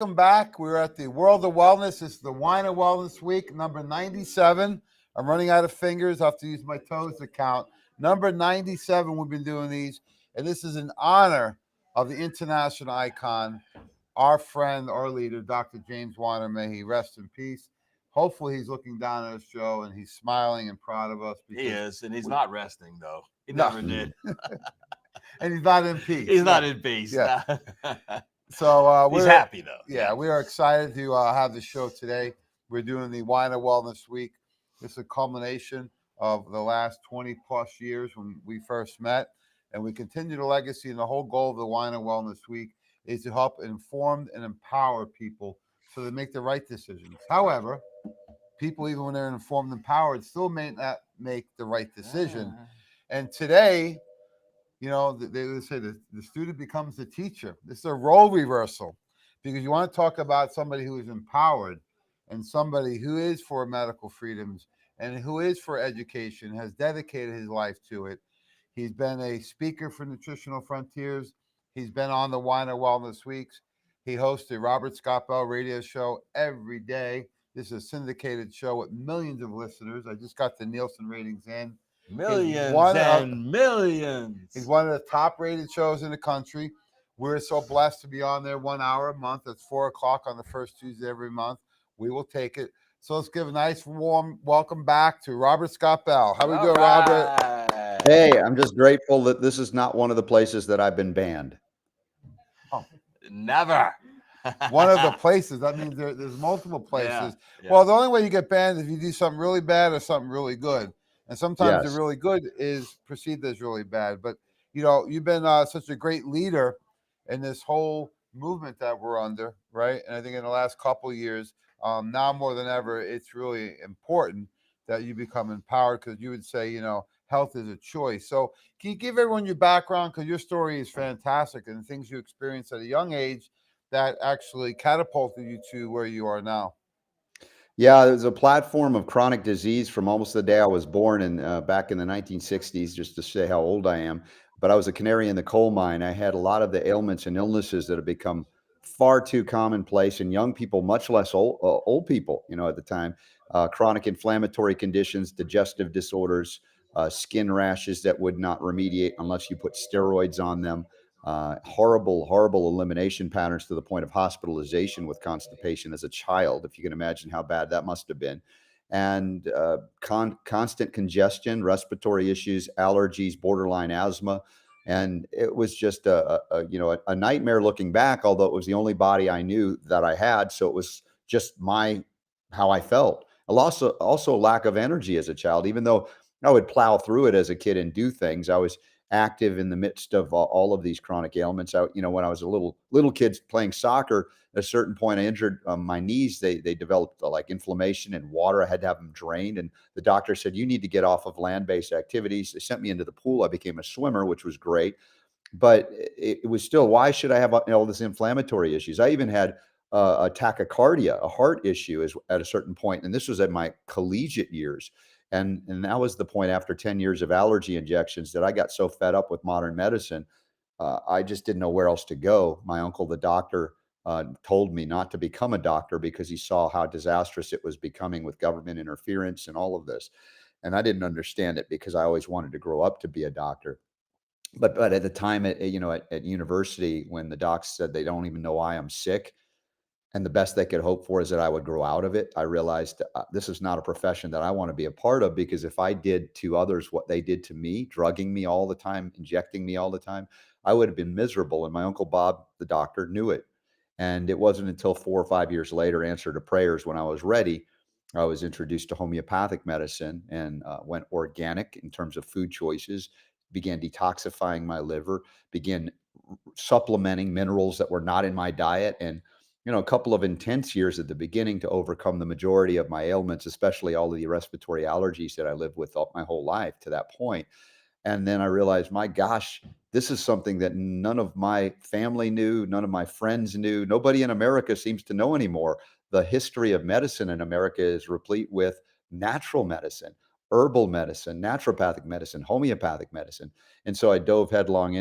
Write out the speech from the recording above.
Welcome back. We're at the World of Wellness. It's the Wine of Wellness Week, number 97. I'm running out of fingers. I have to use my toes to count. Number 97, we've been doing these. And this is in honor of the international icon, our friend, our leader, Dr. James Weiner. May he rest in peace. Hopefully, he's looking down at our show and he's smiling and proud of us. He is, and he's we- not resting, though. He No. never did. And he's not in peace. He's not in peace. Yeah. No. So He's happy, though. Yeah, we are excited to have the show today. We're doing the Wine of Wellness Week. This is a culmination of the last 20 plus years when we first met, and we continue the legacy. And the whole goal of the Wine of Wellness Week is to help inform and empower people so they make the right decisions. However, people, even when they're informed and empowered, still may not make the right decision. And today, you know, they would say the student becomes the teacher. This is a role reversal because you want to talk about somebody who is empowered and somebody who is for medical freedoms and who is for education, has dedicated his life to it. He's been a speaker for Nutritional Frontiers. He's been on the Wine of Wellness Weeks. He hosts the Robert Scott Bell radio show every day. This is a syndicated show with millions of listeners. I just got the Nielsen ratings in. Millions and millions. He's one of the top rated shows in the country. We're so blessed to be on there 1 hour a month. It's 4 o'clock on the first Tuesday every month. We will take it. So let's give a nice warm welcome back to Robert Scott Bell. How we doing, Robert? Hey, I'm just grateful that this is not one of the places that I've been banned. Oh. Never. One of the places. That means there's multiple places. Yeah. Well, the only way you get banned is if you do something really bad or something really good. And sometimes Yes. the really good is perceived as really bad. But, you know, you've been such a great leader in this whole movement that we're under, right? And I think in the last couple of years, now more than ever, it's really important that you become empowered because you would say, you know, health is a choice. So can you give everyone your background? Because your story is fantastic and the things you experienced at a young age that actually catapulted you to where you are now. Yeah, there's a platform of chronic disease from almost the day I was born in back in the 1960s, just to say how old I am. But I was a canary in the coal mine. I had a lot of the ailments and illnesses that have become far too commonplace in young people, much less old people, you know, at the time. Chronic inflammatory conditions, digestive disorders, skin rashes that would not remediate unless you put steroids on them. Horrible elimination patterns to the point of hospitalization with constipation as a child, if you can imagine how bad that must have been. And constant congestion, respiratory issues, allergies, borderline asthma. And it was just a nightmare looking back, although it was the only body I knew that I had. So it was just how I felt. Also lack of energy as a child, even though I would plow through it as a kid and do things. I was active in the midst of all of these chronic ailments. When I was a little kid playing soccer, at a certain point I injured my knees. They developed like inflammation and water. I had to have them drained. And the doctor said, you need to get off of land-based activities. They sent me into the pool. I became a swimmer, which was great. But it was still, why should I have all this inflammatory issues? I even had a tachycardia, a heart issue at a certain point. And this was at my collegiate years. And that was the point after 10 years of allergy injections that I got so fed up with modern medicine. I just didn't know where else to go. My uncle, the doctor, told me not to become a doctor because he saw how disastrous it was becoming with government interference and all of this. And I didn't understand it because I always wanted to grow up to be a doctor. But at the time at university, when the docs said they don't even know why I'm sick, and the best they could hope for is that I would grow out of it, I realized this is not a profession that I want to be a part of, because if I did to others what they did to me, drugging me all the time, injecting me all the time, I would have been miserable. And my Uncle Bob, the doctor, knew it. And it wasn't until 4 or 5 years later, answer to prayers, when I was ready, I was introduced to homeopathic medicine and went organic in terms of food choices, began detoxifying my liver, began supplementing minerals that were not in my diet. And a couple of intense years at the beginning to overcome the majority of my ailments, especially all of the respiratory allergies that I lived with my whole life to that point. And then I realized, my gosh, this is something that none of my family knew, none of my friends knew. Nobody in America seems to know anymore. The history of medicine in America is replete with natural medicine, herbal medicine, naturopathic medicine, homeopathic medicine. And so I dove headlong